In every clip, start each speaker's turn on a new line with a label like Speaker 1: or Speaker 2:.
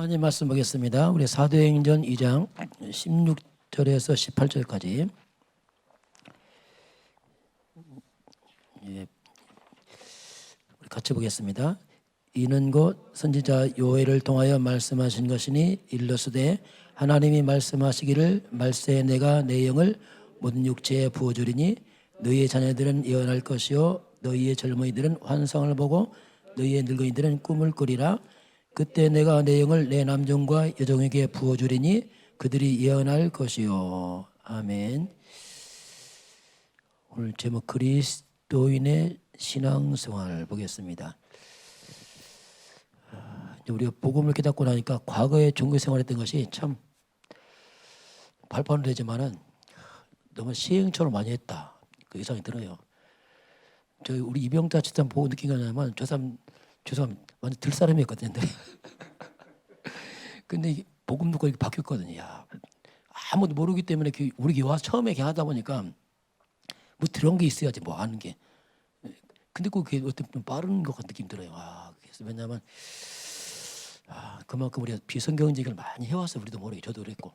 Speaker 1: 하나님 말씀 보겠습니다. 우리 사도행전 2장 16절에서 18절까지 우리 같이 보겠습니다. 이는 곧 선지자 요엘을 통하여 말씀하신 것이니 일러스되 하나님이 말씀하시기를 말세에 내가 내 영을 모든 육체에 부어주리니 너희의 자녀들은 예언할 것이요 너희의 젊은이들은 환상을 보고 너희의 늙은이들은 꿈을 꾸리라. 그때 내가 내 영을 내 남종과 여종에게 부어주리니 그들이 예언할 것이요. 아멘. 오늘 제목 그리스도인의 신앙생활 보겠습니다. 우리가 복음을 깨닫고 나니까 과거에 종교생활했던 것이 참 발판은 되지만은 너무 시행처럼 많이 했다. 그 이상이 들어요. 우리 이병자 집사람 보고 느낀 게 뭐냐면 저 사람 완전 들사람이었거든요. 근데 복음 듣고 이렇게 바뀌었거든요. 야, 아무도 모르기 때문에 우리 교회 와서 처음에 이렇게 하다 보니까 뭐 들어온 게 있어야지 뭐 아는 게. 근데 그게 어떤 좀 빠른 것 같은 느낌 들어요. 그래서 왜냐하면 그만큼 우리가 비성경적을 많이 해와서 우리도 모르게 저도 그랬고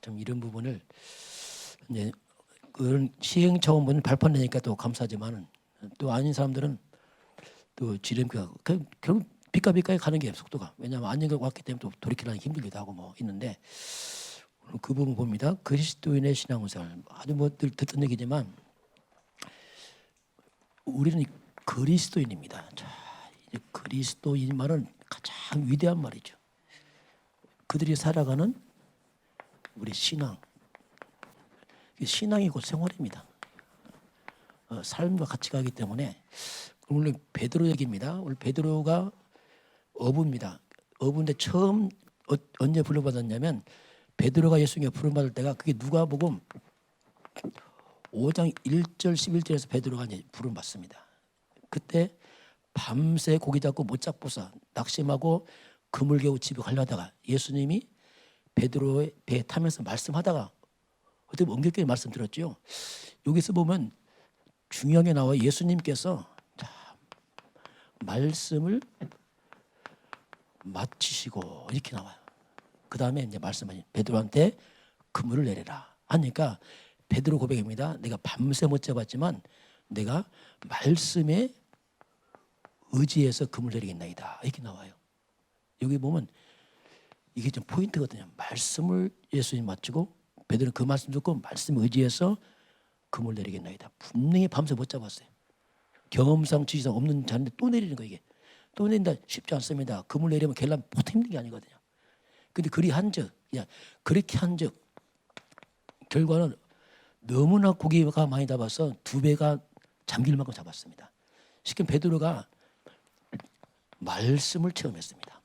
Speaker 1: 좀 이런 부분을 이제 그런 시행착오는 발판되니까 또 감사하지만은 또 아닌 사람들은 또 지름길 결국 빛가에 가는 게 속도가 왜냐하면 안정을 왔기 때문에 또 돌이키려니 힘들기도 하고 뭐 있는데 그 부분 봅니다. 그리스도인의 신앙생활 아주 뭐 늘 듣던 얘기지만 우리는 그리스도인입니다. 자, 이제 그리스도인 말은 가장 위대한 말이죠. 그들이 살아가는 우리 신앙, 신앙이 곧 생활입니다. 삶과 같이 가기 때문에 오늘 베드로 얘기입니다. 오늘 베드로가 어부입니다. 어부인데 처음 언제 부름받았냐면 베드로가 예수님께 부름받을 때가 그게 누가복음 5장 1절 11절에서 베드로가 이제 부름받습니다. 그때 밤새 고기 잡고 못 잡고서 낙심하고 그물 겨우 집에 가려다가 예수님이 베드로의 배에 타면서 말씀하다가 어떻게 엄격하게 말씀 들었죠. 여기서 보면 중요한 게 나와요. 예수님께서 말씀을 마치시고 이렇게 나와요. 그 다음에 이제 말씀하신 베드로한테 그물을 내려라 하니까 베드로 고백입니다. 내가 밤새 못 잡았지만 내가 말씀에 의지해서 그물 내리겠나이다 이렇게 나와요. 여기 보면 이게 좀 포인트거든요. 말씀을 예수님 마치고 베드로는 그 말씀 듣고 말씀에 의지해서 그물 내리겠나이다. 분명히 밤새 못 잡았어요. 경험상 지지상 없는 자인데 또 내리는 거 이게. 또 내린다 쉽지 않습니다. 그물 내리면 결란 보통 힘든 게 아니거든요. 근데 그렇게 한즉 결과는 너무나 고기가 많이 잡아서 2배가 잠길 만큼 잡았습니다. 쉽게 베드로가 말씀을 체험했습니다.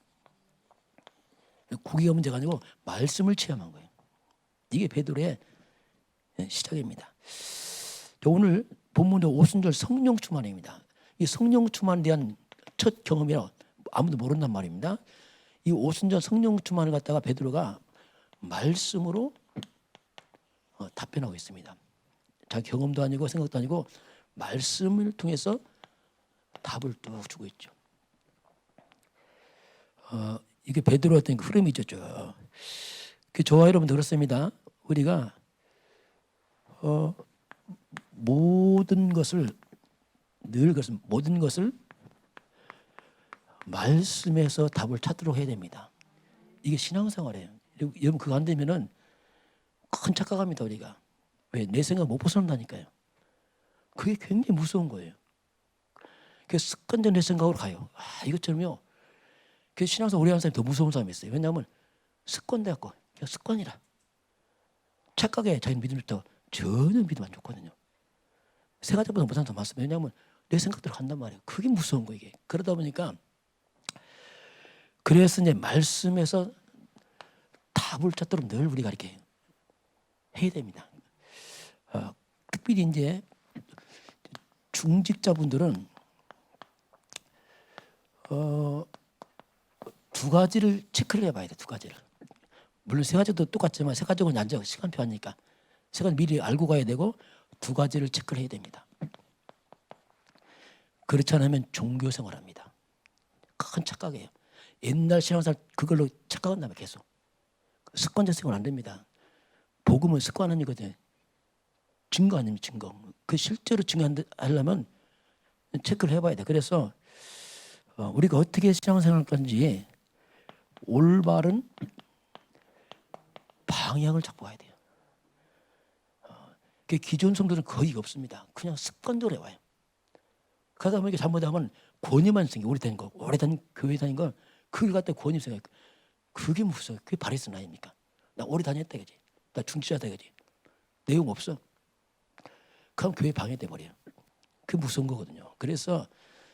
Speaker 1: 고기가 문제가 아니고 말씀을 체험한 거예요. 이게 베드로의 시작입니다. 오늘 본문의 오순절 성령 충만입니다. 이 성령 충만에 대한 첫 경험이라 아무도 모른단 말입니다. 이 오순절 성령 충만을 갖다가 베드로가 말씀으로 답변하고 있습니다. 자기 경험도 아니고 생각도 아니고 말씀을 통해서 답을 뚝 주고 있죠. 이게 베드로의 어떤 흐름이 있죠. 저와 여러분도 그렇습니다. 우리가 모든 것을 말씀에서 답을 찾도록 해야 됩니다. 이게 신앙생활이에요. 여러분 그거 안 되면은 큰 착각합니다 우리가. 왜? 내 생각 못 벗어난다니까요. 그게 굉장히 무서운 거예요. 그래서 습관적인 내 생각으로 가요. 이것처럼요. 그 신앙생활 오래 하는 사람이 더 무서운 사람이 있어요. 왜냐하면 습관돼갖고 그냥 습관이라. 착각에 자기 믿음부터 전혀 믿으면 안 좋거든요. 세 가지보다 못하는 더 많습니다. 왜냐하면 내 생각대로 간단 말이에요. 그게 무서운 거예요. 이게. 그러다 보니까 그래서 이제 말씀에서 답을 찾도록 늘 우리가 이렇게 해야 됩니다. 특별히 이제 중직자분들은 2가지를 체크를 해봐야 돼. 2가지를. 물론 3가지도 똑같지만 3가지는 앉아 시간표 하니까 3가지 미리 알고 가야 되고 2가지를 체크를 해야 됩니다. 그렇지 않으면 종교생활합니다. 큰 착각이에요. 옛날 신앙생활 그걸로 착각한다면 계속. 습관적 생활 안 됩니다. 복음은 습관 아니거든요. 증거 아닙니까? 증거. 그 실제로 증거하려면 체크를 해봐야 돼. 그래서 우리가 어떻게 신앙생활을 할 건지 올바른 방향을 잡고 가야 돼요. 기존 성도는 거의 없습니다. 그냥 습관적으로 해와요. 그러다 보니까 잘못하면 권위만 생겨. 오래된 교회 다닌 거 그걸 갖다 권위 생겨. 그게 무슨 그게 바리새인 아닙니까? 나 오래 다녔다 그지. 나 중지자다 그지. 내용 없어. 그럼 교회 방해돼 버려요. 그게 무서운 거거든요. 그래서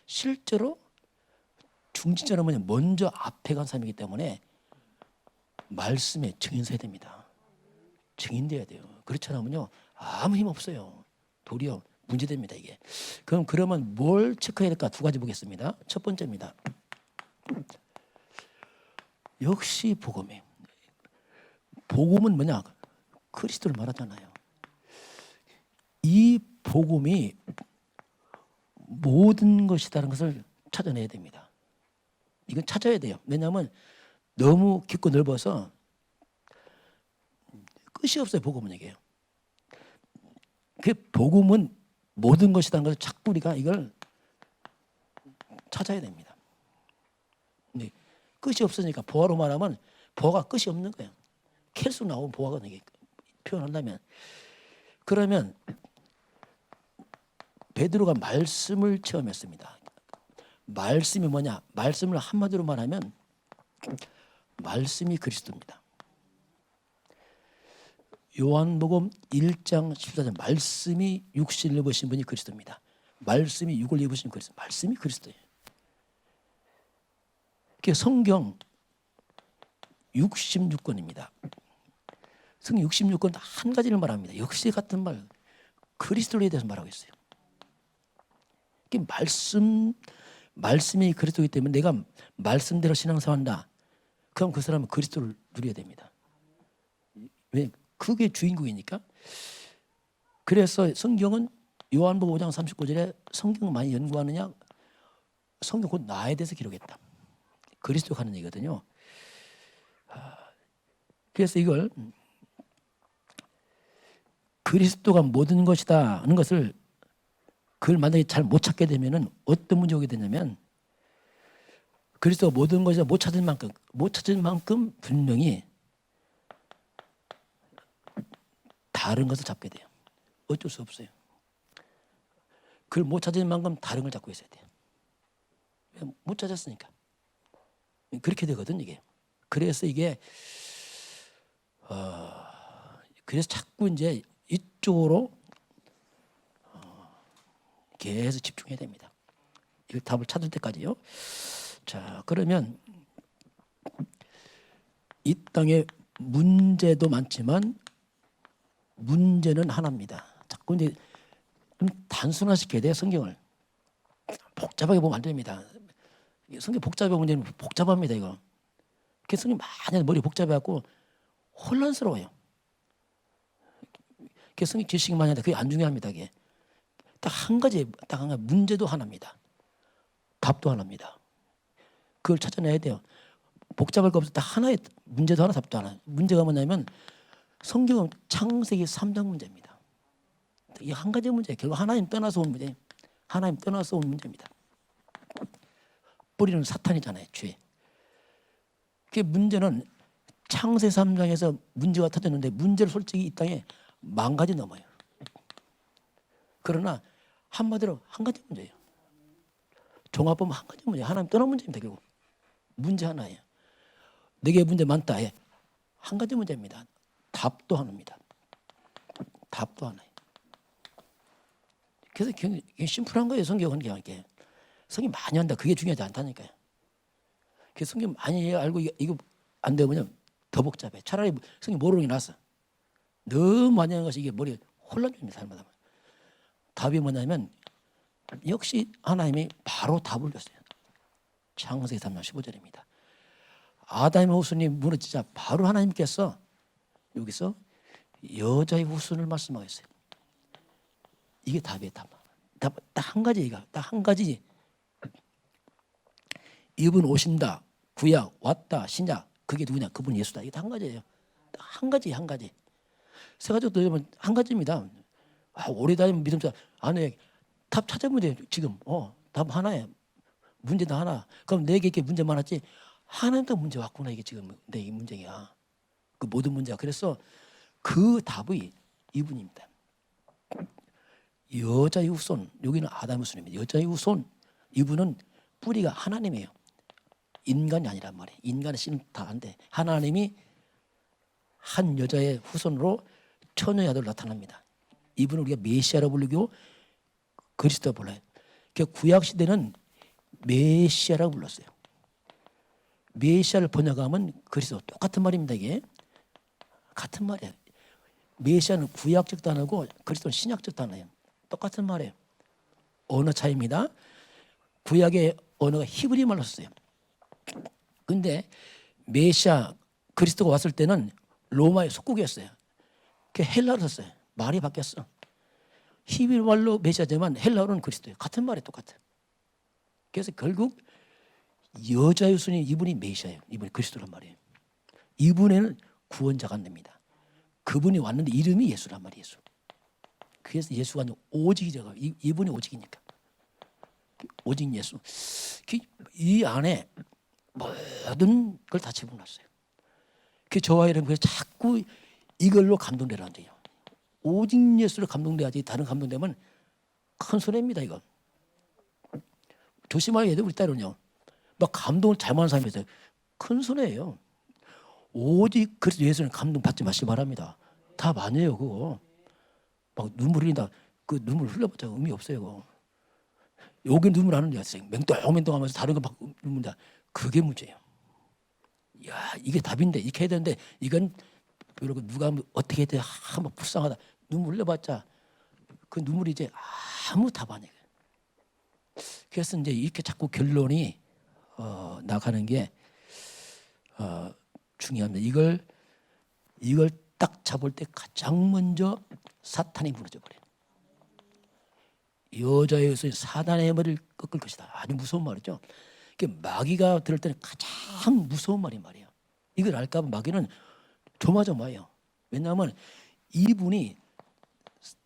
Speaker 1: 실제로 중지자는 뭐냐 먼저 앞에 간 사람이기 때문에 말씀에 증인서야 됩니다. 증인돼야 돼요. 그렇지 않으면요 아무 힘 없어요. 도리어 문제됩니다 이게. 그러면 뭘 체크해야 될까? 두 가지 보겠습니다. 첫 번째입니다. 역시 복음이에요. 복음은 뭐냐? 그리스도를 말하잖아요. 이 복음이 모든 것이다라는 것을 찾아내야 됩니다. 이건 찾아야 돼요. 왜냐하면 너무 깊고 넓어서 끝이 없어요. 복음은 얘기해요. 그 복음은 모든 것이라는 것을 자꾸 우리가 이걸 찾아야 됩니다. 근데 끝이 없으니까 보화로 말하면 보화가 끝이 없는 거예요. 캘수 나온 보화가 이게 표현한다면 그러면 베드로가 말씀을 체험했습니다. 말씀이 뭐냐? 말씀을 한마디로 말하면 말씀이 그리스도입니다. 요한복음 1장 14절 말씀이 육신을 입으신 분이 그리스도입니다. 말씀이 육을 입으신 그리스도. 말씀이 그리스도예요. 성경 66권입니다. 성경 66권 한 가지를 말합니다. 역시 같은 말 그리스도에 대해서 말하고 있어요. 말씀이 그리스도이기 때문에 내가 말씀대로 신앙생활한다. 그럼 그 사람은 그리스도를 누려야 됩니다. 왜? 그게 주인공이니까. 그래서 성경은 요한복음 5장 39절에 성경을 많이 연구하느냐? 성경 곧 나에 대해서 기록했다. 그리스도가 하는 얘기거든요. 그래서 이걸 그리스도가 모든 것이다 하는 것을 그걸 만약에 잘 못 찾게 되면은 어떤 문제가 오게 되냐면 그리스도가 모든 것이다 못 찾은 만큼 분명히 다른 것을 잡게 돼요. 어쩔 수 없어요. 그걸 못 찾은 만큼 다른 걸 잡고 있어야 돼요. 못 찾았으니까. 그렇게 되거든 이게. 그래서 이게 그래서 자꾸 이제 이쪽으로 계속 집중해야 됩니다. 이 답을 찾을 때까지요. 자, 그러면 이 땅에 문제도 많지만 문제는 하나입니다. 자꾸 이제 좀 단순화시켜야 돼요. 성경을 복잡하게 보면 안 됩니다. 성경 복잡해 보면 복잡합니다. 이거. 성경 많이 머리 복잡해갖고 혼란스러워요. 성경 지식이 많이 하는데 그게 안 중요합니다. 그게. 딱 한 가지 문제도 하나입니다. 답도 하나입니다. 그걸 찾아내야 돼요. 복잡할 거 없어. 딱 하나의 문제도 하나, 답도 하나. 문제가 뭐냐면 성경은 창세기 3장 문제입니다. 이 한 가지 문제, 결국 하나님 떠나서 온 문제, 하나님 떠나서 온 문제입니다. 뿌리는 사탄이잖아요, 죄. 그 문제는 창세 3장에서 문제가 터졌는데 문제를 솔직히 이 땅에 10,000가지 넘어요. 그러나 한마디로 한 가지 문제예요. 종합보면 한 가지 문제, 하나님 떠난 문제입니다. 결국 문제 하나예요. 4개 문제 많다. 예. 한 가지 문제입니다. 답도 하나입니다. 답도 하나예요. 그래서 굉장히 심플한 거예요. 성경은 그냥 이렇게 성경 많이 한다. 그게 중요하지 않다니까요. 그래서 성경 많이 알고 이거 안 되면 더 복잡해. 차라리 성경 모르는 게 낫어. 너무 많이 하는 것이 이게 머리에 혼란 줍니다. 사람마다. 답이 뭐냐면 역시 하나님이 바로 답을 줬어요. 창세기 3장 15절입니다. 아담의 후손이 무너지자 바로 하나님께서 여기서 여자의 후손을 말씀하셨어요. 이게 답이에요. 답. 딱 한 가지. 딱 한 가지. 이분 오신다. 구약, 왔다, 신약. 그게 누구냐? 그분 예수다. 이게 다 한 가지예요. 한 가지, 한 가지. 세 가지로 들으면 한 가지입니다. 오래 다니면 믿음자 안에 답 찾아보면 돼요. 지금 답 하나에 문제도 하나. 그럼 내게 이렇게 문제 많았지 하나도 문제 왔구나. 이게 지금 내 이 문제야. 그 모든 문제가. 그래서 그 답이 이분입니다. 여자의 후손. 여기는 아담의 후손입니다. 여자의 후손. 이분은 뿌리가 하나님이에요. 인간이 아니란 말이에요. 인간의 씨는 다 안 돼. 하나님이 한 여자의 후손으로 처녀의 아들로 나타납니다. 이분은 우리가 메시아라고 부르고 그리스도라고 불러요. 구약 시대는 메시아라고 불렀어요. 메시아를 번역하면 그리스도. 똑같은 말입니다. 이게 같은 말이에요. 메시아는 구약적 단어고 그리스도는 신약적 단어예요. 똑같은 말이에요. 언어 차이입니다. 구약의 언어가 히브리 말로 썼어요. 근데 메시아 그리스도가 왔을 때는 로마의 속국이었어요. 헬라어로 썼어요. 말이 바뀌었어. 히브리 말로 메시아지만 헬라어로는 그리스도예요. 같은 말이 똑같아. 그래서 결국 여자의 후손이 이분이 메시아예요. 이분이 그리스도란 말이에요. 이분에는 구원자가 안 됩니다. 그분이 왔는데 이름이 예수란 말이에요. 예수. 그래서 예수가 오직이라고. 이분이 오직이니까. 오직 예수. 이 안에 모든 걸 다 집어넣었어요. 저와 여러분 그래서 자꾸 이걸로 감동되라는 거예요. 오직 예수로 감동돼야지 다른 감동되면 큰 손해입니다. 이거. 조심해야 돼요. 우리 때로는요. 막 감동을 잘못하는 사람이 있어요. 큰 손해예요. 오직 그래서 예수는 감동 받지 마시기 바랍니다. 다 아니에요. 그거. 막 눈물 흘린다. 그 눈물 흘려봤자 의미 없어요. 그거. 여기 눈물 안 흘려. 맹똥맹똥하면서 다른 거 막 눈물다. 그게 문제예요. 야, 이게 답인데 이렇게 해야 되는데 이건 이러고 누가 어떻게 해야 돼? 막 불쌍하다. 눈물 흘려봤자 그 눈물이 이제 아무 답 아니에요. 그래서 이제 이렇게 자꾸 결론이 나가는 게 중요합니다. 이걸 딱 잡을 때 가장 먼저 사탄이 무너져 버려요. 여자의 후손이 사단의 머리를 꺾을 것이다. 아주 무서운 말이죠. 마귀가 들을 때는 가장 무서운 말이에요. 이걸 알까 봐 마귀는 조마조마해요. 왜냐하면 이분이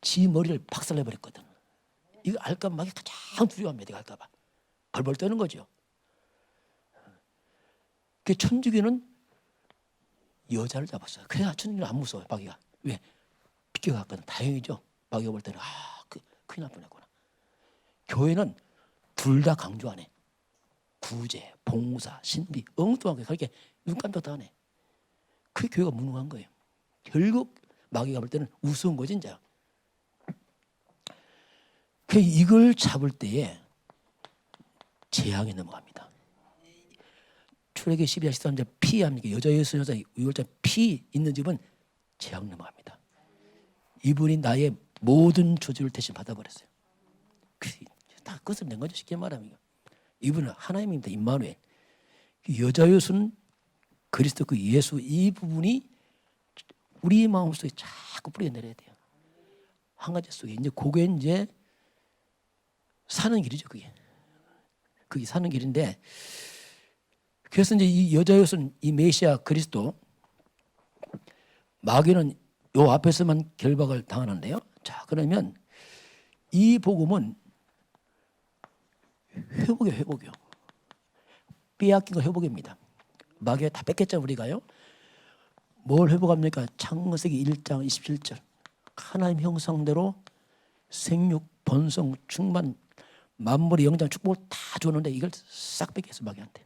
Speaker 1: 지 머리를 박살내버렸거든. 이거 알까 봐 마귀 가장 두려워합니다. 이거 알까 봐. 벌벌 떠는 거죠. 천주교는 여자를 잡았어요. 그래야 천주교는 안 무서워요. 마귀가. 왜? 비껴갔거든. 다행이죠. 마귀가 볼 때는 큰일 날 뻔했구나. 교회는 둘 다 강조 안 해. 구제, 봉사, 신비, 엉뚱하게 그렇게 눈 깜짝도 안 해. 그 교회가 무능한 거예요. 결국 마귀가 볼 때는 우스운 거지 이제. 이걸 잡을 때에 재앙이 넘어갑니다. 출애기 12장 13절 피합니까? 여자 예수 여자 유월자 피 있는 집은 재앙 넘어갑니다. 이분이 나의 모든 저주를 대신 받아버렸어요. 다 그것을 낸 거죠. 쉽게 말하면. 이분은 하나님입니다. 임마누엘. 여자 예수는 그리스도 그 예수 이 부분이 우리 마음속에 자꾸 뿌려내려야 돼요. 한 가지 속에 이제 그게 이제 사는 길이죠. 그게 사는 길인데 그래서 이제 이 여자 예수는 이 메시아 그리스도 마귀는 요 앞에서만 결박을 당하는데요. 자 그러면 이 복음은 회복이요. 빼앗긴 거 회복입니다. 마귀가 다 뺏겼잖아요. 우리가요. 뭘 회복합니까? 창세기 1장 27절 하나님 형상대로 생육, 번성, 충만, 만물의 영장 축복을 다 줬는데 이걸 싹 뺏겼어요. 마귀한테.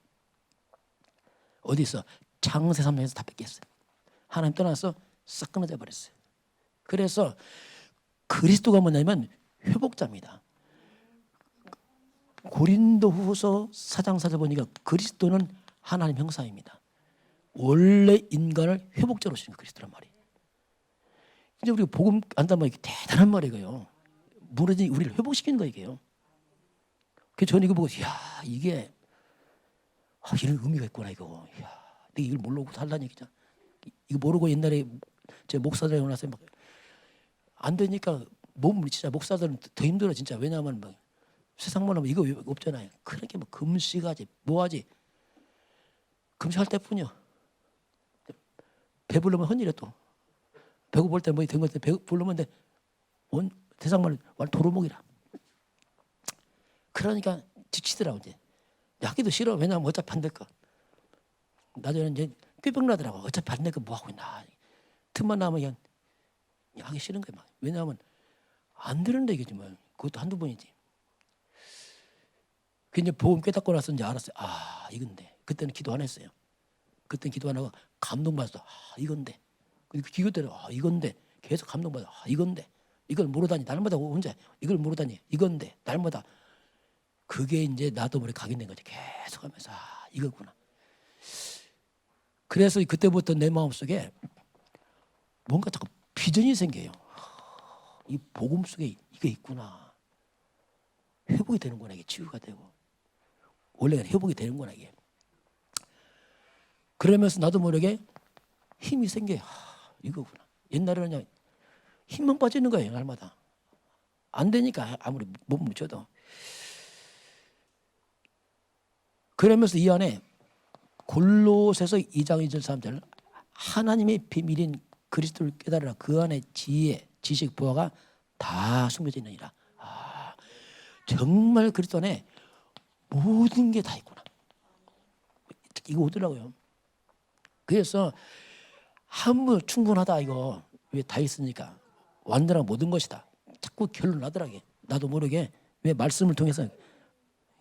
Speaker 1: 어디 있어? 창세 3장에서 다 뺏겼어요. 하나님 떠나서 싹 끊어져 버렸어요. 그래서 그리스도가 뭐냐면 회복자입니다. 고린도후서 4장 4절 보니까 그리스도는 하나님 형상입니다. 원래 인간을 회복자로 쓰는 그리스도란 말이에요. 이제 우리가 복음 안단 말이 대단한 말이에요. 무너진 우리를 회복시키는 거예요. 이게요. 그래서 저는 이거 보고 이게 이런 의미가 있구나 이거. 내가 이걸 모르고 살라니 진짜. 이거 모르고 옛날에 제 목사들하고 나서 막 안 되니까 몸을 진짜 목사들은 더 힘들어 진짜. 왜냐하면 막 세상만 하면 이거 없잖아요. 그렇게 뭐 금식하지 뭐하지. 금식할 때뿐이요. 배부르면 헌일해 또. 배고플 때 뭐든 것때 배부르면 온 세상만 도루묵이라. 그러니까 지치더라고 이제. 하기도 싫어. 왜냐하면 어차피 안 될 거. 나중에 이제 꾀병 나더라고. 어차피 안 될 거 뭐 하고 있나. 틈만 나면 그냥 하기 싫은 거야. 막. 왜냐하면 안 되는데 이게 정말 그것도 한두 번이지. 그 이제 복음 깨닫고 나서 이제 알았어요. 아 이건데. 그때는 기도 안 했어요. 그때는 기도 안 하고 감동받았어. 아 이건데. 기도대로 아 이건데. 계속 감동받아. 아 이건데. 이걸 모르다니 날마다 혼자 이걸 모르다니 이건데 날마다. 그게 이제 나도 모르게 각인된 거지. 계속 하면서 아 이거구나. 그래서 그때부터 내 마음속에 뭔가 자꾸 비전이 생겨요. 이 복음 속에 이게 있구나. 회복이 되는구나. 이게 치유가 되고. 원래 회복이 되는구나 이게. 그러면서 나도 모르게 힘이 생겨요. 이거구나. 옛날에는 그냥 힘만 빠지는 거예요. 날마다. 안 되니까 아무리 못 묻혀도. 그러면서 이 안에 골로새서 2장 2절 3절 하나님의 비밀인 그리스도를 깨달으라. 그 안에 지혜, 지식, 보화가 다 숨겨져 있느니라. 아, 정말 그리스도 안에 모든 게 다 있구나. 이거 오더라고요. 그래서 한번 충분하다 이거 왜 다 있으니까 완전한 모든 것이다. 자꾸 결론 나더라고요. 나도 모르게 왜 말씀을 통해서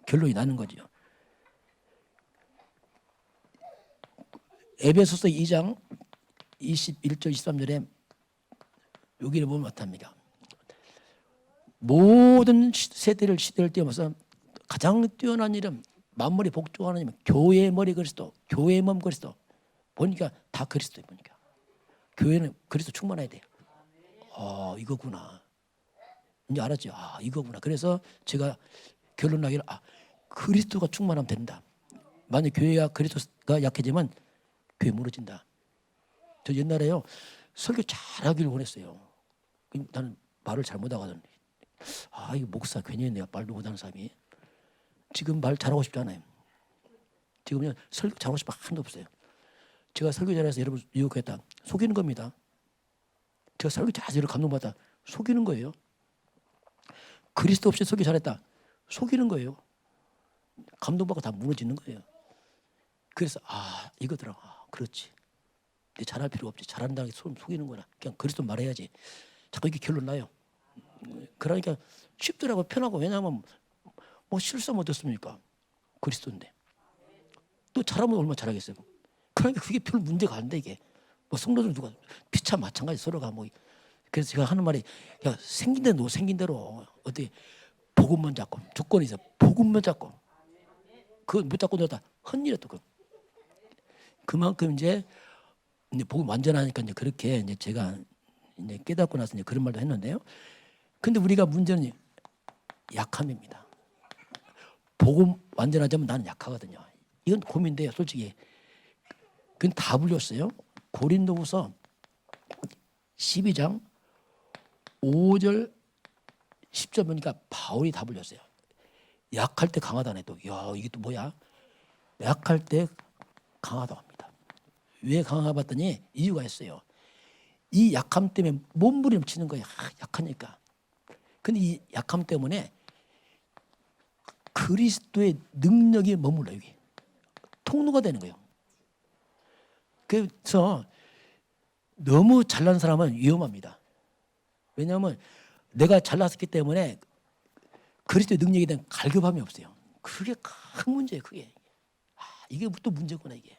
Speaker 1: 결론이 나는 거죠. 에베소서 2장 21절 23절에 여기를 보면 어떻습니까? 모든 세대를 시대를 뛰어넘어서 가장 뛰어난 이름 만물이 복종하는 이름 교회의 머리 그리스도 교회의 몸 그리스도 보니까 다 그리스도예요. 보니까 교회는 그리스도 충만해야 돼요. 아 이거구나. 이제 알았죠. 아 이거구나. 그래서 제가 결론 나기를 그리스도가 충만하면 된다. 만약 교회가 그리스도가 약해지면 교회 무너진다. 저 옛날에요 설교 잘하기를 원했어요. 나는 말을 잘못하거든. 이거 목사 괜히 내가 말도 못하는 사람이. 지금 말 잘하고 싶지 않아요. 지금은 설교 잘하고 싶어 하나도 없어요. 제가 설교 잘해서 여러분 유혹했다. 속이는 겁니다. 제가 설교 잘해서 여러분 감동받다. 속이는 거예요. 그리스도 없이 설교 잘했다. 속이는 거예요. 감동받고 다 무너지는 거예요. 그래서 이거더라. 그렇지. 내 잘할 필요 없지. 잘한다는 게 속이는 거나. 그냥 그리스도 말해야지. 자꾸 이게 결론 나요. 그러니까 쉽더라고. 편하고. 왜냐하면 뭐 실수하면 어떻습니까? 그리스도인데. 또 잘하면 얼마나 잘하겠어요. 그러니까 그게 별 문제가 안 돼 이게. 뭐 성도들 누가 피차 마찬가지 서로가 뭐. 그래서 제가 하는 말이 야 생긴 대로 생긴 대로 어떻게 복음만 잡고 조건이 있어. 복음만 잡고 그거 못 잡고 너다 헌일해 또 그만큼 이제 복음 완전하니까 이제 그렇게 이제 제가 이제 깨닫고 나서 이제 그런 말도 했는데요. 근데 우리가 문제는 약함입니다. 복음 완전하자면 나는 약하거든요. 이건 고민돼요, 솔직히. 그건 다 불렸어요. 고린도후서 12장 5절 10절 보니까 바울이 다 불렸어요. 약할 때 강하다네 또. 야 이게 또 뭐야? 약할 때 강하다고 합니다. 왜 강하다 봤더니 이유가 있어요. 이 약함 때문에 몸부림치는 거예요. 약하니까. 근데 이 약함 때문에 그리스도의 능력이 머물러 여기. 통로가 되는 거예요. 그래서 너무 잘난 사람은 위험합니다. 왜냐하면 내가 잘났기 때문에 그리스도의 능력에 대한 갈급함이 없어요. 그게 큰 문제예요. 그게. 이게 또 문제구나 이게.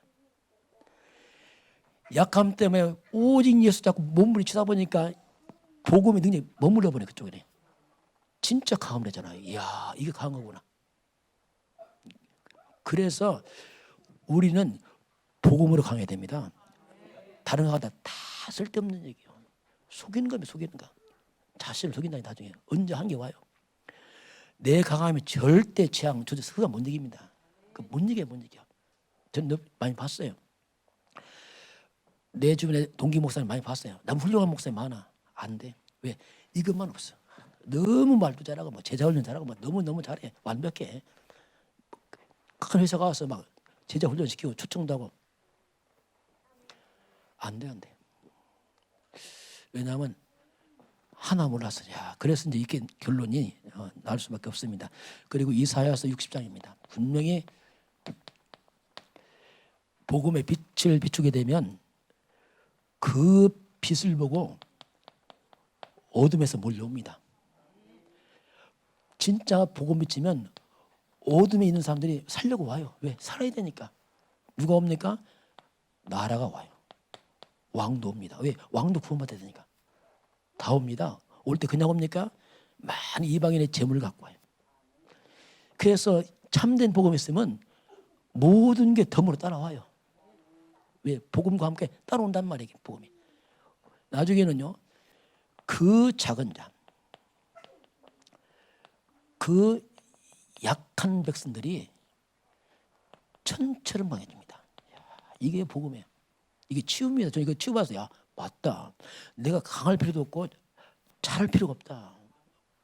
Speaker 1: 약함 때문에 오직 예수 잡고 몸부림치다 보니까 복음의 능력이 머물러 버려 그쪽에. 진짜 강함 되잖아요. 이야 이게 강한 거구나. 그래서 우리는 복음으로 강해야 됩니다. 다른 거다 다 쓸데없는 얘기예요. 속이는 거면 속이는 거. 자신을 속인다니 나중에 언제 한계 와요. 내 강함이 절대 재앙 조절 그가 못 이깁니다. 그 못 이겨 못 이겨. 저는 많이 봤어요. 내 주변에 동기 목사님 많이 봤어요. 남 훌륭한 목사님 많아. 안 돼. 왜? 이것만 없어. 너무 말도 잘하고 제자 훈련 잘하고 너무 잘해. 완벽해. 큰 회사 가서 막 제자 훈련시키고 초청도 하고. 안 돼, 안 돼. 왜냐하면 하나 몰랐어. 야, 그래서 이제 이렇게 결론이 나올 수밖에 없습니다. 그리고 이사야서 60장입니다. 분명히 복음의 빛을 비추게 되면 그 빛을 보고 어둠에서 몰려옵니다. 진짜 복음 비치면 어둠에 있는 사람들이 살려고 와요. 왜? 살아야 되니까. 누가 옵니까? 나라가 와요. 왕도 옵니다. 왜? 왕도 구원받아야 되니까. 다 옵니다. 올 때 그냥 옵니까? 많은 이방인의 재물을 갖고 와요. 그래서 참된 복음이 있으면 모든 게 덤으로 따라와요. 왜? 복음과 함께 따라온단 말이에요. 복음이. 나중에는요. 그 작은 자, 그 약한 백성들이 천처럼 강해집니다. 이게 복음이에요. 이게 치유입니다. 저 이거 치유받아서 야 맞다. 내가 강할 필요도 없고 잘할 필요가 없다.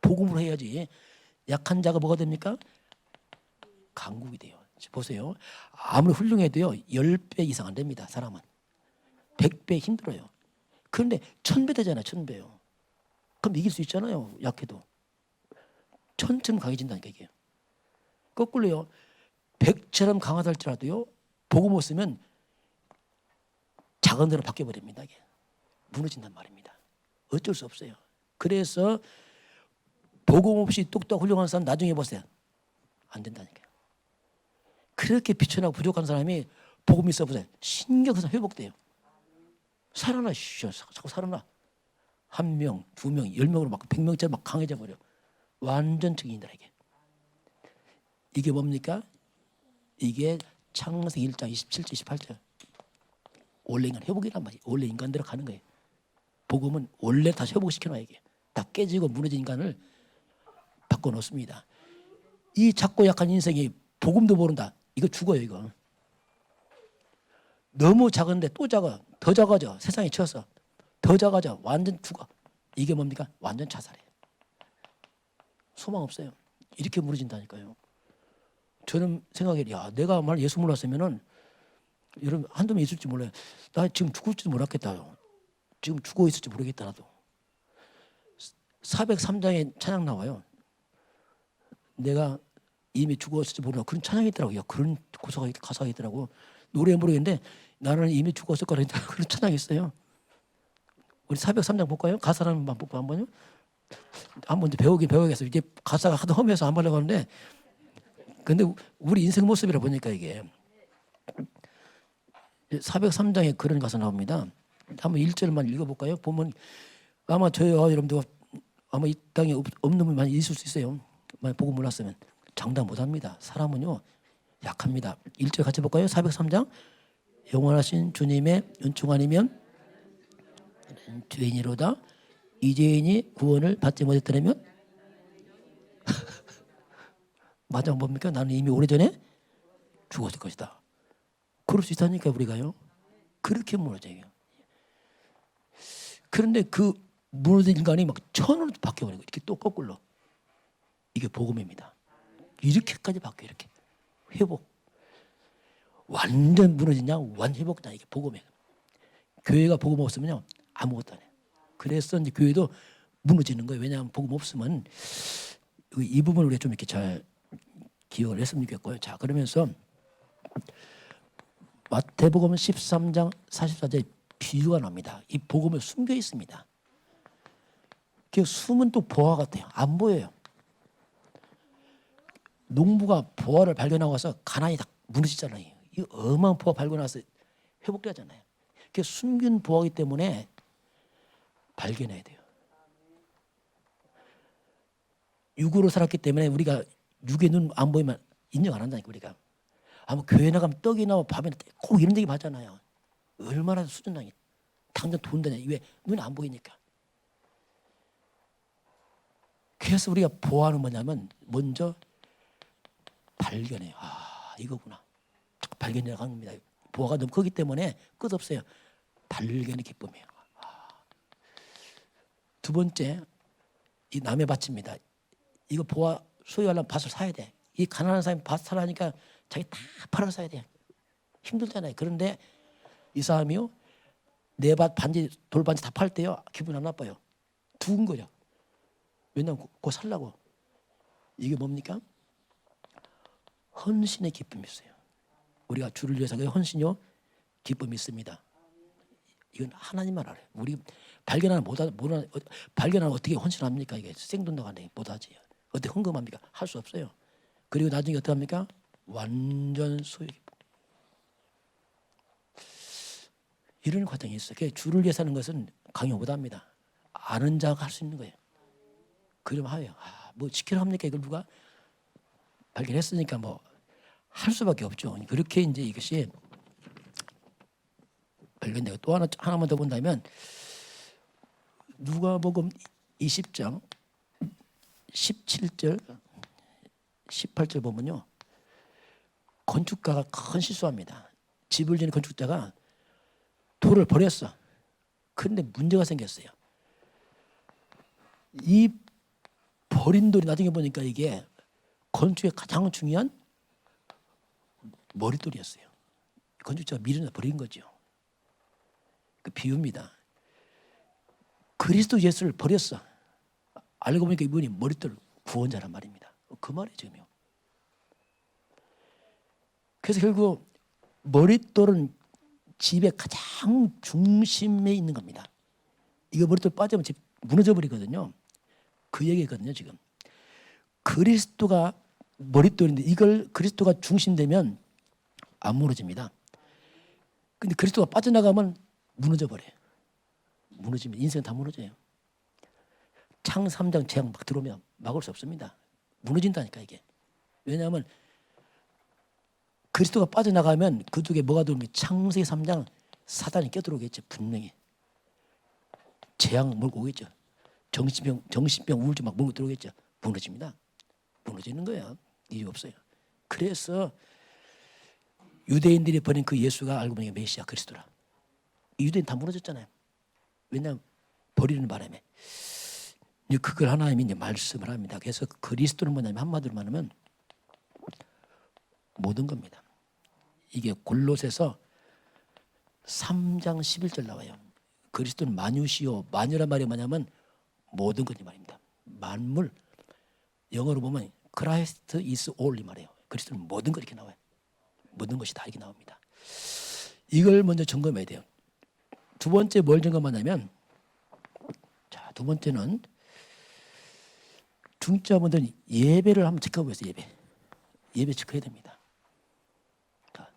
Speaker 1: 복음으로 해야지. 약한 자가 뭐가 됩니까? 강국이 돼요. 보세요. 아무리 훌륭해도요 10배 이상 안 됩니다. 사람은 100배 힘들어요. 그런데 1000배 되잖아요. 1000배요. 그럼 이길 수 있잖아요. 약해도. 천처럼 강해진다니까 이게. 거꾸로요. 100처럼 강하다 할지라도요. 복음 없으면 작은 데로 바뀌어버립니다. 이게. 무너진단 말입니다. 어쩔 수 없어요. 그래서 복음 없이 똑똑 훌륭한 사람 나중에 보세요. 안 된다니까요. 그렇게 비천하고 부족한 사람이 복음 있어 보세요. 신경서 회복돼요. 살아나. 자꾸 살아나. 1명, 2명, 10명으로 막 100명짜리 막 강해져 버려. 완전 증인이다 이게. 이게 뭡니까? 이게 창세기 1장 27절 28절. 원래 인간 회복이란 말이에요. 원래 인간대로 가는 거예요. 복음은 원래 다시 회복시켜놔야 이게. 다 깨지고 무너진 인간을 바꿔놓습니다. 이 작고 약한 인생이 복음도 모른다. 이거 죽어요 이거. 너무 작은데 또 작아. 더 작아져. 세상에 치여서. 더 작아져. 완전 죽어. 이게 뭡니까? 완전 자살이에요. 소망 없어요. 이렇게 무너진다니까요. 저는 생각해, 야, 내가 만약 예수 몰랐으면은 여러분 한두 명 있을지 몰라요. 나 지금 죽을지도 몰랐겠다요. 지금 죽어 있을지 모르겠다 나도. 403장에 찬양 나와요. 내가 이미 죽었을지 모르나 그런 찬양이 있더라고요. 그런 가사가 있더라고. 노래 모르겠는데 나는 이미 죽었을 거라 그런 찬양이 있어요. 우리 403장 볼까요? 가사를 한번 보고 한번요. 한번 이제 배우겠어요. 이제 가사가 하도 험해서 안 보려고 하는데 근데 우리 인생 모습이라 보니까 이게 403장에 그런 가사 나옵니다. 한번 1절만 읽어볼까요? 보면 아마 저요 여러분들 아마 이 땅에 없는 분 많이 있을 수 있어요. 만약 보고 몰랐으면 장담 못합니다. 사람은요 약합니다. 1절 같이 볼까요? 403장 영원하신 주님의 은총 아니면 죄인이로다. 이 죄인이 구원을 받지 못했더라면 마지막 뭡니까? 나는 이미 오래전에 죽었을 것이다. 그럴 수 있다니까 우리가요. 그렇게 무너져요. 그런데 그 무너진 인간이 막 천으로 바뀌어버리고 이렇게 또 거꾸로. 이게 복음입니다. 이렇게까지 바뀌어 이렇게. 회복. 완전 무너지냐 완전 회복다. 이게 복음이에요. 교회가 복음 없으면요 아무것도 안 해요. 그래서 이제 교회도 무너지는 거예요. 왜냐하면 복음 없으면 이 부분을 우리가 좀 이렇게 잘 기억을 했으면 좋겠고요. 자 그러면서 마태복음 13장 44절에 비유가 나옵니다. 이 복음에 숨겨 있습니다. 그 숨은 또 보화 같아요. 안 보여요. 농부가 보화를 발견하고 와서 가난이 다 무너지잖아요. 이 어마어마한 보화 발견해서 회복되잖아요. 그 숨긴 보화이기 때문에 발견해야 돼요. 육으로 살았기 때문에 우리가 육의 눈 안 보이면 인정 안 한다니까 우리가. 아마 교회 나가면 떡이 나와 밥이 꼭 이런 얘기 하잖아요. 얼마나 수준당해. 당장 돈 되냐. 왜? 눈이 안 보이니까. 그래서 우리가 보아하는 뭐냐면 먼저 발견해요. 아 이거구나. 발견해 가는 겁니다. 보아가 너무 크기 때문에 끝없어요. 발견의 기쁨이에요. 두 번째 이 남의 밭입니다. 이거 보아 소유하려면 밭을 사야 돼. 이 가난한 사람이 밭 사라니까 자기 다 팔아서 사야 돼. 힘들잖아요. 그런데 이 사람이요, 내 밭 반지 돌반지 다 팔 때요 기분 안 나빠요. 두근 거죠. 왜냐하면 그거 살라고. 이게 뭡니까? 헌신의 기쁨이 있어요. 우리가 주를 위해서 헌신요 기쁨이 있습니다. 이건 하나님만 알아요. 우리 발견하면 발견하면 어떻게 헌신합니까? 이게 생돈도 안에 못하지. 어떻게 헌금합니까? 할 수 없어요. 그리고 나중에 어떻게 합니까? 완전 소유 기쁨. 이런 과정이 있어요. 주를 위해서 하는 것은 강요 못합니다. 아는 자가 할 수 있는 거예요. 그러면 하요. 뭐 지키려 합니까? 이걸 누가 발견했으니까 뭐 할 수밖에 없죠. 그렇게 이제 이것이 발견되고 또 하나만 더 본다면 누가복음 20장 17절 18절 보면요. 건축가가 큰 실수합니다. 집을 지는 건축자가 돌을 버렸어. 그런데 문제가 생겼어요. 이 버린 돌이 나중에 보니까 이게 건축의 가장 중요한 머릿돌이었어요. 건축자가 미련을 버린 거죠. 그 비유입니다. 그리스도 예수를 버렸어. 알고 보니까 이분이 머릿돌 구원자란 말입니다. 그 말이에요 지금요. 그래서 결국 머릿돌은 집의 가장 중심에 있는 겁니다. 이거 머릿돌 빠지면 집 무너져 버리거든요. 그 얘기거든요 지금. 그리스도가 머릿돌인데 이걸 그리스도가 중심되면 안 무너집니다. 근데 그리스도가 빠져나가면 무너져 버려요. 무너지면 인생은 다 무너져요. 창 3장 재앙 막 들어오면 막을 수 없습니다. 무너진다니까 이게. 왜냐하면 그리스도가 빠져나가면 그쪽에 뭐가 들어오면 창세기 3장 사단이 껴들어오겠죠. 분명히. 재앙 몰고 오겠죠. 정신병 우울증 막 몰고 들어오겠죠. 무너집니다. 무너지는 거예요. 이유 없어요. 그래서 유대인들이 버린 그 예수가 알고 보니까 메시아 그리스도라. 유대인 다 무너졌잖아요. 왜냐하면 버리는 바람에. 그걸 하나님이 이제 말씀을 합니다. 그래서 그리스도는 뭐냐면 한마디로 말하면 모든 겁니다. 이게 골로새서 3장 11절 나와요. 그리스도는 만유시요. 만유란 말이 뭐냐면 모든 것이 말입니다. 만물. 영어로 보면 Christ is all 이 말이에요. 그리스도는 모든 것 이렇게 나와요. 모든 것이 다 이렇게 나옵니다. 이걸 먼저 점검해야 돼요. 두 번째 뭘 점검하냐면, 자, 두 번째는 중자분들은 예배를 한번 체크해 보세요. 예배 체크해야 됩니다. 자,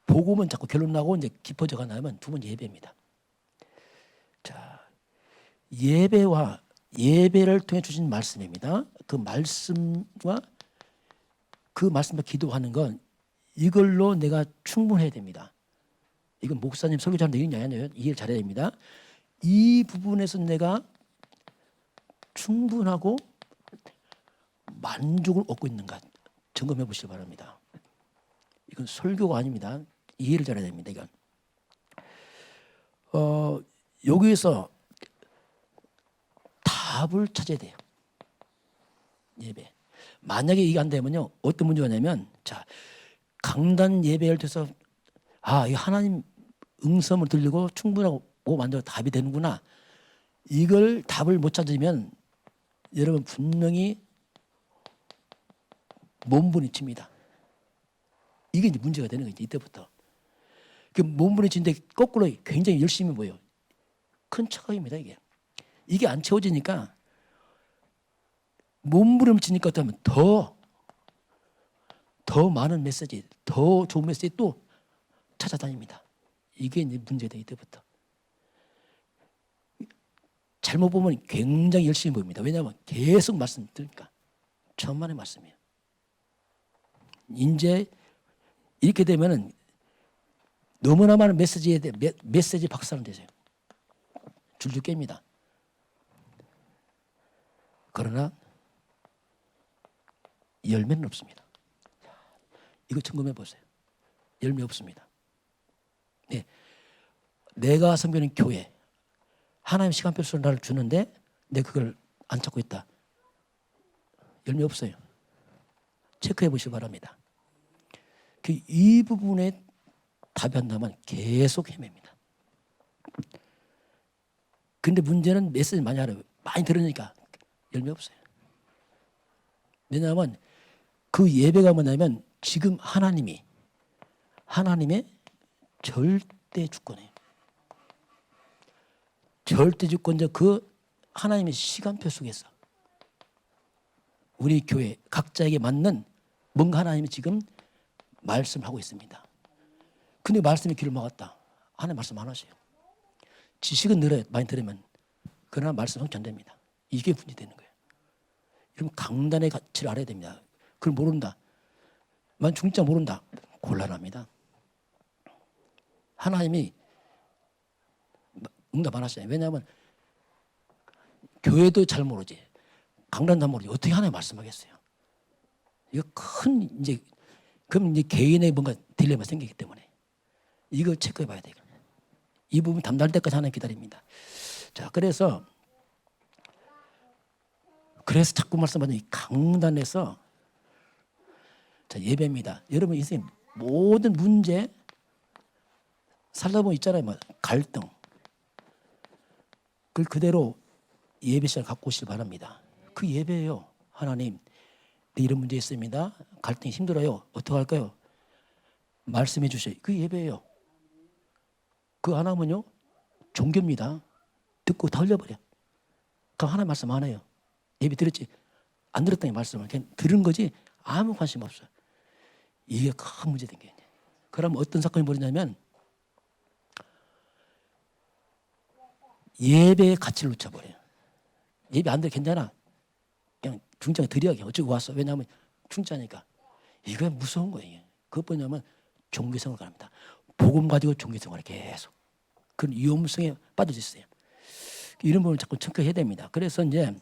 Speaker 1: 복음은 자꾸 결론 나고 이제 깊어져가 나면 두 번째 예배입니다. 자, 예배를 통해 주신 말씀입니다. 그 말씀과 기도하는 건 이걸로 내가 충분해야 됩니다. 이건 목사님 설교 잘하는데 이런 게 아니에요. 이해를 잘해야 됩니다. 이 부분에서 내가 충분하고 만족을 얻고 있는가 점검해 보시기 바랍니다. 이건 설교가 아닙니다. 이해를 잘해야 됩니다. 이건 여기에서 답을 찾아야 돼요. 예배. 만약에 이게 안 되면요, 어떤 문제가 있냐면, 자, 강단 예배를 통해서 이 하나님 응성을 들리고 충분하고 만들어 답이 되는구나. 이걸 답을 못 찾으면 여러분 분명히 몸부림칩니다. 이게 이제 문제가 되는 거죠. 이때부터. 그 몸부림치는데 거꾸로 굉장히 열심히 보여요. 큰 착각입니다. 이게 안 채워지니까 몸부림치니까 어떠면 더 많은 메시지, 더 좋은 메시지 또 찾아다닙니다. 이게 이제 문제다. 이때부터. 잘못 보면 굉장히 열심히 보입니다. 왜냐하면 계속 말씀 들으니까. 천만의 말씀이에요. 이제 이렇게 되면은 너무나 많은 메시지 박살은 되세요. 줄줄 깹니다. 그러나 열매는 없습니다. 이거 점검해 보세요. 열매 없습니다. 네. 내가 섬기는 교회, 하나님 시간표를 나를 주는데 내가 그걸 안 찾고 있다. 열매 없어요. 체크해 보시기 바랍니다. 이 부분에 답이 안 나면 계속 헤맵니다. 근데 문제는 메시지 많이 알아요. 많이 들으니까 열매 없어요. 왜냐하면 그 예배가 뭐냐면 지금 하나님이 하나님의 절대 주권이에요. 절대 주권자 그 하나님의 시간표 속에서 우리 교회 각자에게 맞는 뭔가 하나님이 지금 말씀하고 있습니다. 근데 말씀이 귀를 막았다. 하나님 말씀 안 하세요. 지식은 늘어요. 많이 들으면. 그러나 말씀 성취 안 됩니다. 이게 문제되는 거예요. 여러분 강단의 가치를 알아야 됩니다. 그걸 모른다. 만 중자 모른다. 곤란합니다. 하나님이 응답 안 하시잖아요. 왜냐하면 교회도 잘 모르지. 강단도 안 모르지. 어떻게 하나님 말씀하겠어요. 이거 큰 이제 그럼 이제 개인의 뭔가 딜레마 생기기 때문에 이거 체크해 봐야 돼요. 이 부분 담당할 때까지 하나님 기다립니다. 자, 그래서 자꾸 말씀하는 이 강단에서 자, 예배입니다. 여러분 인생 모든 문제 살다 보면 있잖아요. 뭐 갈등. 그걸 그대로 예배 시간을 갖고 오시길 바랍니다. 그 예배예요. 하나님 이런 문제 있습니다. 갈등이 힘들어요. 어떻게 할까요? 말씀해 주셔요. 그 예배예요. 그 안 하면요 종교입니다. 듣고 다 흘려버려. 그럼 하나님 말씀 안 해요. 예배 들었지? 안 들었다니 말씀을 그냥 들은 거지 아무 관심 없어요. 이게 큰 문제된 게. 그럼 어떤 사건이 벌어지냐면 예배의 가치를 놓쳐버려요. 예배 안 돼 괜찮아. 그냥 중장에 드려야 어쩌고 왔어. 왜냐하면 중자니까. 이게 무서운 거예요. 그것 뭐냐면 종교생활 갑니다. 복음 가지고 종교생활을 계속. 그런 위험성에 빠져 있어요. 이런 부분을 자꾸 체크해야 됩니다. 그래서 이제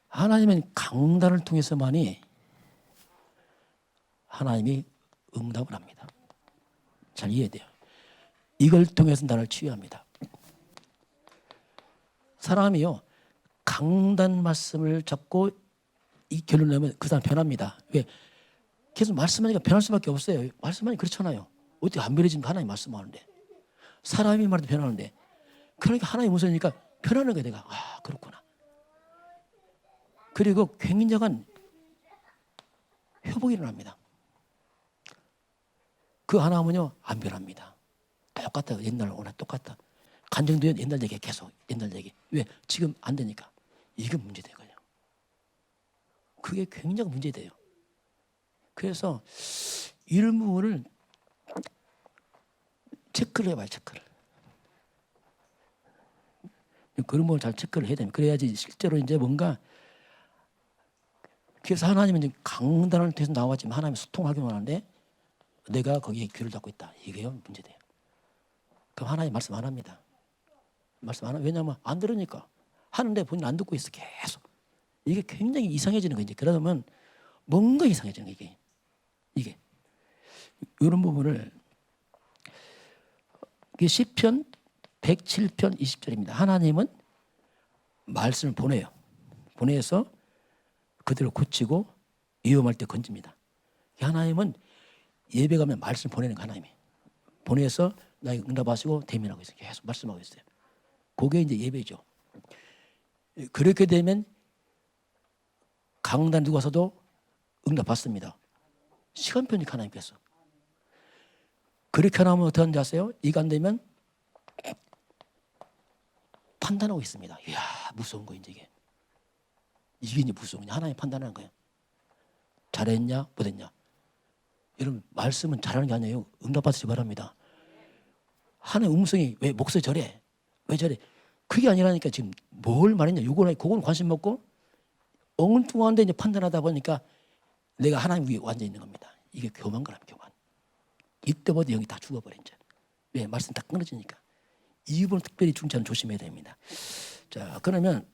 Speaker 1: 하나님은 강단을 통해서만이 하나님이 응답을 합니다. 잘 이해돼요. 이걸 통해서 나를 치유합니다. 사람이요 강단 말씀을 잡고 이 결론을 내면 그 사람 변합니다. 왜? 계속 말씀하니까 변할 수밖에 없어요. 말씀하니 그렇잖아요. 어떻게 안 변해지면 하나님 말씀하는데 사람이 말해도 변하는데 그러니까 하나님 무서우니까 변하는 거야. 내가 그렇구나. 그리고 굉장한 회복이 일어납니다. 그 하나님은요 안 변합니다. 똑같아요. 옛날 오늘 똑같다. 간증도 옛날 얘기 계속 옛날 얘기. 왜? 지금 안 되니까. 이게 문제되거든요. 그게 굉장히 문제돼요. 그래서 이런 부분을 체크를 해봐요. 체크를. 그런 부분을 잘 체크를 해야 됩니다. 그래야지 실제로 이제 뭔가 그래서 하나님은 이제 강단을 통해서 나왔지만 하나님이 소통하기만 하는데 내가 거기에 귀를 닫고 있다. 이게 문제돼요. 그럼 하나님 말씀 안 합니다. 말씀 안 하면 왜냐하면 안 들으니까 하는데 본인 안 듣고 있어 계속. 이게 굉장히 이상해지는 거지. 그러면 뭔가 이상해지는 거 이게 이런 부분을 이게 시편 107편 20절입니다. 하나님은 말씀을 보내요. 보내서 그대로 고치고 위험할 때 건집니다. 하나님은 예배 가면 말씀 보내는 거 하나님이 보내서 나에게 응답하시고 대면하고 있어요. 계속 말씀하고 있어요. 그게 이제 예배죠. 그렇게 되면 강단 누가 서도 응답받습니다. 시간표니 하나님께서. 그렇게 하면 어떻게 하는지 아세요? 이거 안 되면 판단하고 있습니다. 이야 무서운 거 이제 이게 이제 무서운 거냐. 하나님 판단하는 거예요. 잘했냐 못했냐. 여러분 말씀은 잘하는 게 아니에요. 응답받으시기 바랍니다. 하나님 음성이 왜 목소리 저래? 왜 저래? 그게 아니라니까 지금 뭘 말했냐. 그거는 관심 먹고 엉뚱한데 이제 판단하다 보니까 내가 하나님 위에 완전히 있는 겁니다. 이게 교만 거랍니다. 교만. 이때부터 여기 다 죽어버려 이제. 왜? 말씀 다 끊어지니까. 이 부분 특별히 중차는 조심해야 됩니다. 자 그러면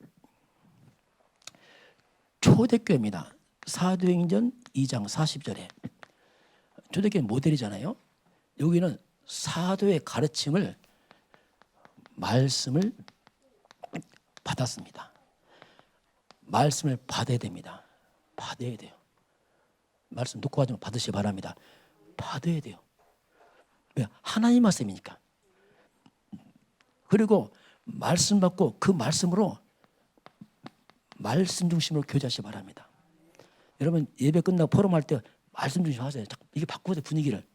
Speaker 1: 초대교회입니다. 사도행전 2장 40절에 초대교회 모델이잖아요. 여기는 사도의 가르침을 말씀을 받았습니다. 말씀을 받아야 됩니다. 받아야 돼요. 말씀 놓고 가지고 받으시기 바랍니다. 받아야 돼요. 왜? 하나님 말씀이니까. 그리고 말씀 받고 그 말씀으로 말씀 중심으로 교제하시기 바랍니다. 여러분 예배 끝나고 포럼할 때 말씀 중심 하세요. 이게 바꾸어야 돼, 분위기를.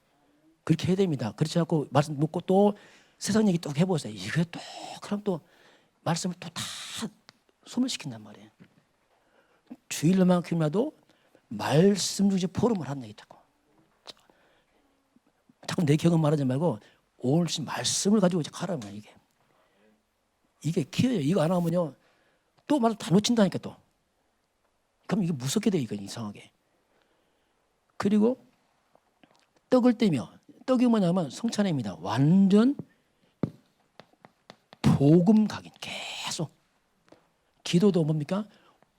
Speaker 1: 그렇게 해야 됩니다. 그렇지 않고 말씀 묻고 또 세상 얘기 또 해보세요. 이게 또 그럼 또 말씀을 또 다 소멸시킨단 말이에요. 주일만큼이라도 말씀 중심 포럼을 하는 얘기 자꾸 내 경험 말하지 말고 오늘 말씀을 가지고 이제 가라는 거예요. 이게 키워요. 이거 안 하면요 또 말을 다 놓친다니까 또. 그럼 이게 무섭게 돼, 이건 이상하게. 그리고 떡을 떼며, 떡이 뭐냐면 성찬입니다. 완전 복음 각인. 계속 기도도 뭡니까?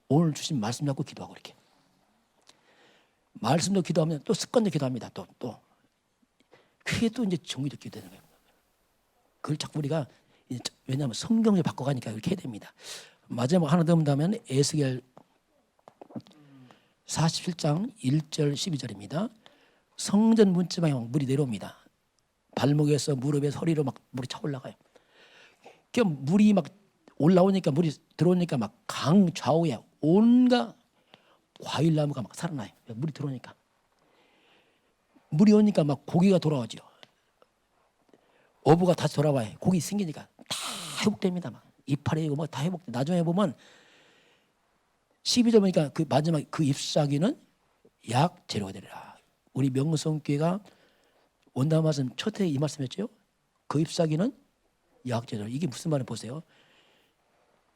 Speaker 1: 오늘 주신 말씀 잡고 기도하고 이렇게. 말씀도 기도하면 또 습관도 기도합니다. 또 그게 또 이제 정기적 기도되는 거예요. 그걸 자꾸 우리가 왜냐하면 성경을 바꿔가니까 그렇게 해야 됩니다. 마지막 하나 더 본다면 에스겔 47장 1절 12절입니다. 성전 문지방에 물이 내려옵니다. 발목에서 무릎에서 허리로 막 물이 차올라가요. 그 물이 막 올라오니까 물이 들어오니까 막 강 좌우에 온갖 과일나무가 막 살아나요. 물이 들어오니까. 물이 오니까 막 고기가 돌아오죠. 어부가 다시 돌아와요. 고기 생기니까 다 회복됩니다. 막 이파리 뭐 다 회복돼. 나중에 보면 12절 보니까 그 마지막 그 잎사귀는 약 재료가 되리라. 우리 명성교회가 원단 말씀 첫해 이 말씀이었죠. 그 잎사귀는 약 재료. 이게 무슨 말인지 보세요.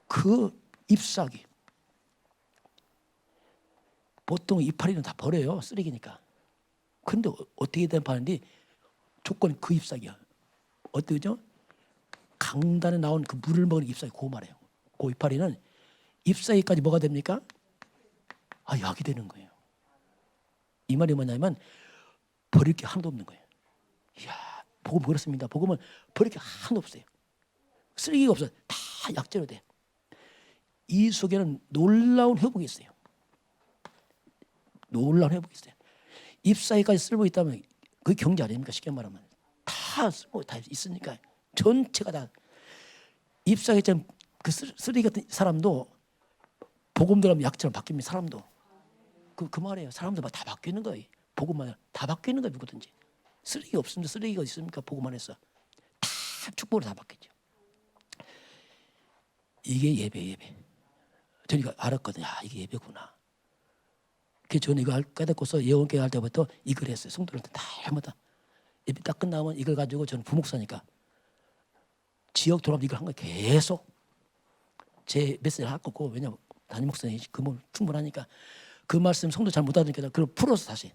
Speaker 1: 그 잎사귀. 보통 이파리는 다 버려요. 쓰레기니까. 그런데 어떻게 된 파는데 조건이 그 잎사귀야. 어떠죠? 강단에 나온 그 물을 먹는 잎사귀 그거 말해요. 그 이파리는 잎사귀까지 뭐가 됩니까? 약이 되는 거예요. 이 말이 뭐냐면 버릴 게 하나도 없는 거예요. 이야, 복음 그렇습니다. 복음은 버릴 게 하나도 없어요. 쓰레기가 없어요. 다 약재로 돼. 이 속에는 놀라운 회복이 있어요. 놀라운 회복이 있어요. 잎사귀까지 쓸모 있다면 그게 경제 아닙니까? 쉽게 말하면 다 쓸모 다 있으니까 전체가 다 잎사귀처럼 그 쓰레기 같은 사람도 복음 들어가면 약처럼 바뀝니다. 사람도 그 말이에요. 사람도 다 바뀌는 거예요. 복음만 다 바뀌는 거예요. 누구든지 쓰레기 없습니다. 쓰레기가 있습니까? 복음 안에서 다 축복으로 다 바뀌죠. 이게 예배. 저는 이거 알았거든요. 이게 예배구나. 그래서 저는 이거 깨닫고서 예원교회 할 때부터 이걸 했어요. 성도들한테 다 해마다 예배 딱 끝나면 이걸 가지고 저는 부목사니까 지역 돌아가면 이걸 한 거예요. 계속 제 메시지를 할 거고 왜냐면 담임 목사님 그 몸 충분하니까 그 말씀 성도 잘 못 알아듣니까 그걸 풀어서 다시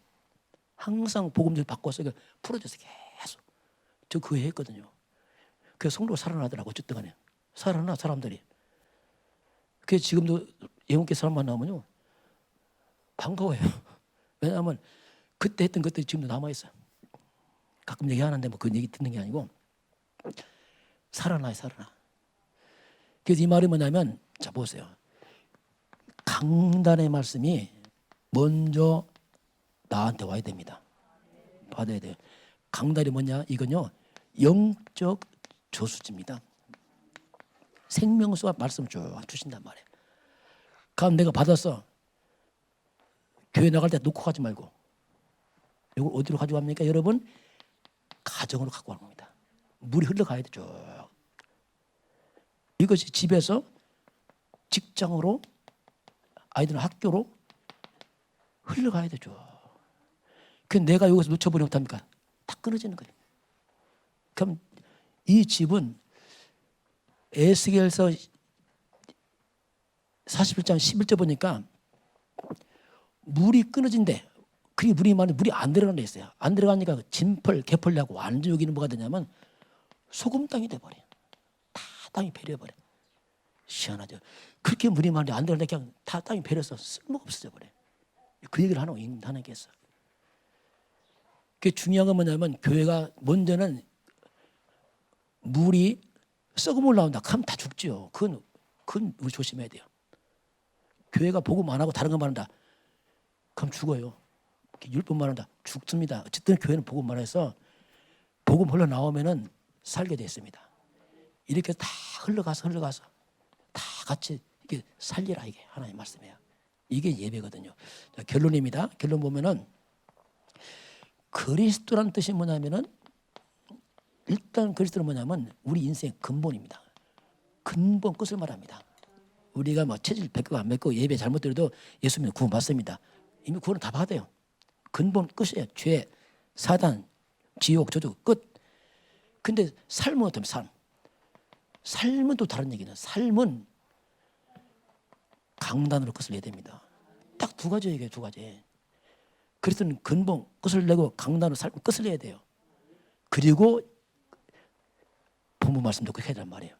Speaker 1: 항상 복음들 바꿔서 이걸 풀어줘서 계속 저 그거 했거든요. 그래서 성도가 살아나더라고. 어쨌든 간에 살아나 사람들이. 그래서 지금도 예원교회 사람 만나면요 반가워요. 왜냐하면 그때 했던 것들이 지금도 남아있어요. 가끔 얘기하는데 뭐 그 얘기 듣는 게 아니고 살아나. 그래서 이 말이 뭐냐면 자 보세요. 강단의 말씀이 먼저 나한테 와야 됩니다. 받아야 돼요. 강단이 뭐냐? 이건요 영적 저수지입니다. 생명수와 말씀을 쭉 주신단 말이에요. 그럼 내가 받았어. 교회 나갈 때 놓고 가지 말고 이걸 어디로 가져갑니까? 여러분 가정으로 갖고 가는 겁니다. 물이 흘러가야 되죠. 이것이 집에서 직장으로 아이들 학교로 흘러가야 되죠. 그 내가 여기서 놓쳐버리면 어떡합니까? 다 끊어지는 거예요. 그럼 이 집은 에스겔서 41장 11절 보니까 물이 끊어진대. 그게 물이 많은데 물이 안 들어가는 데 있어요. 안 들어가니까 진펄, 개펄나고 완전 여기는 뭐가 되냐면 소금 땅이 돼버려요. 다 땅이 배려버려. 시원하죠. 그렇게 물이 많은데 안 들어가니까 그냥 다 땅이 배려서 쓸모가 없어져 버려요. 그 얘기를 하는 게 있어. 그게 중요한 건 뭐냐면 교회가 먼저는 물이 썩음 올라온다. 그럼 다 죽죠. 그건 우리 조심해야 돼요. 교회가 복음 안 하고 다른 것만 한다. 그럼 죽어요. 율법만 한다. 죽습니다. 어쨌든 교회는 복음만 해서 복음 흘러나오면은 살게 돼 있습니다. 이렇게 다 흘러가서 다 같이 이게 살리라, 이게 하나님 말씀이에요. 이게 예배거든요. 자, 결론입니다. 결론 보면은 그리스도란 뜻이 뭐냐면은 일단 그리스도는 뭐냐면 우리 인생의 근본입니다. 근본 끝을 말합니다. 우리가 뭐 체질 맺고 안 맺고 예배 잘못 드려도 예수 믿는 구원 받습니다. 이미 구원은 다 받아요. 근본 끝이에요. 죄, 사단, 지옥, 저주 끝. 근데 삶은 어떤 삶은 또 다른 얘기는 삶은 강단으로 끝을 내야 됩니다. 딱 두 가지 얘기예요. 두 가지. 그리스도는 근본 끝을 내고 강단으로 삶 끝을 내야 돼요. 그리고 본부 말씀 듣고 해야 되란 말이에요.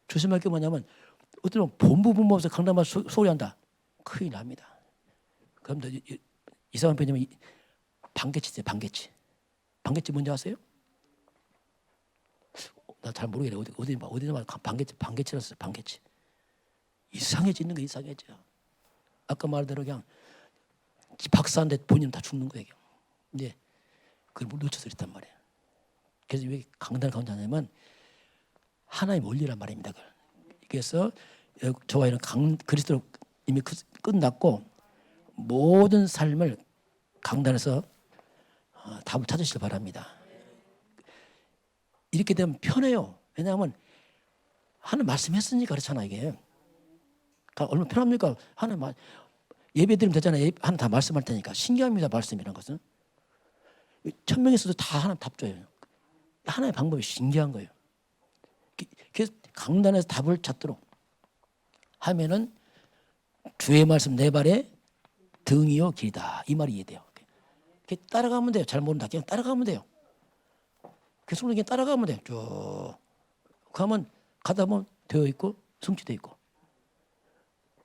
Speaker 1: 조심할 게 뭐냐면 어떤 본부 없어 강단만 소리한다. 큰일 납니다. 그럼 이상한 편이면 반개치세요. 반개치 뭔지 아세요? 나 잘 모르겠네. 어디서 반개치라서 반개치. 이상해지는 거 이상해져. 아까 말대로 그냥 박사한테 본인은 다 죽는 거예요. 근데 그걸 놓쳐서 그랬단 말이에요. 그래서 왜 강단을 강조하냐면 하나님 원리란 말입니다. 그래서 저와 이런 그리스도로 이미 끝났고 모든 삶을 강단에서 답을 찾으시길 바랍니다. 이렇게 되면 편해요. 왜냐하면 하나님 말씀했으니까 그렇잖아 이게. 얼마나 편합니까? 하나님 예배 드리면 되잖아요. 하나님 다 말씀할 테니까. 신기합니다. 말씀이라는 것은. 1000명 있어도 다 하나님 답 줘요. 하나님의 방법이 신기한 거예요. 그래서 강단에서 답을 찾도록 하면은 주의 말씀 내 발에 등이요 길이다. 이 말이 이해돼요. 따라가면 돼요. 잘 모른다. 그냥 따라가면 돼요. 계속 그냥 따라가면 돼요. 쭉 가면 가다 보면 되어 있고 성취되어 있고.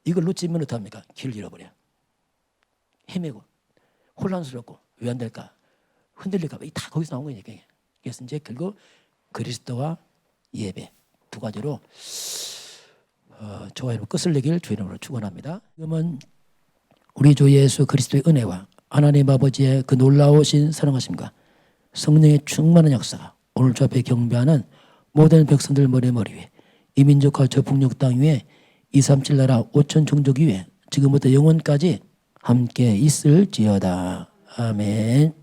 Speaker 1: 이걸 놓치면 어떡합니까? 길을 잃어버려요. 헤매고 혼란스럽고 왜 안 될까? 흔들릴까 봐. 다 거기서 나온 거니까. 그래서 이제 결국 그리스도와 예배 두 가지로 저와 여러분 끝을 내길 주의 이름으로 축원합니다. 지금은 우리 주 예수 그리스도의 은혜와 하나님 아버지의 그 놀라우신 사랑하심과 성령의 충만한 역사가 오늘 주 앞에 경배하는 모든 백성들 머리 위에 이 민족과 저 북녘 땅 위에 237 나라 5천 종족 위에 지금부터 영원까지 함께 있을지어다. 아멘.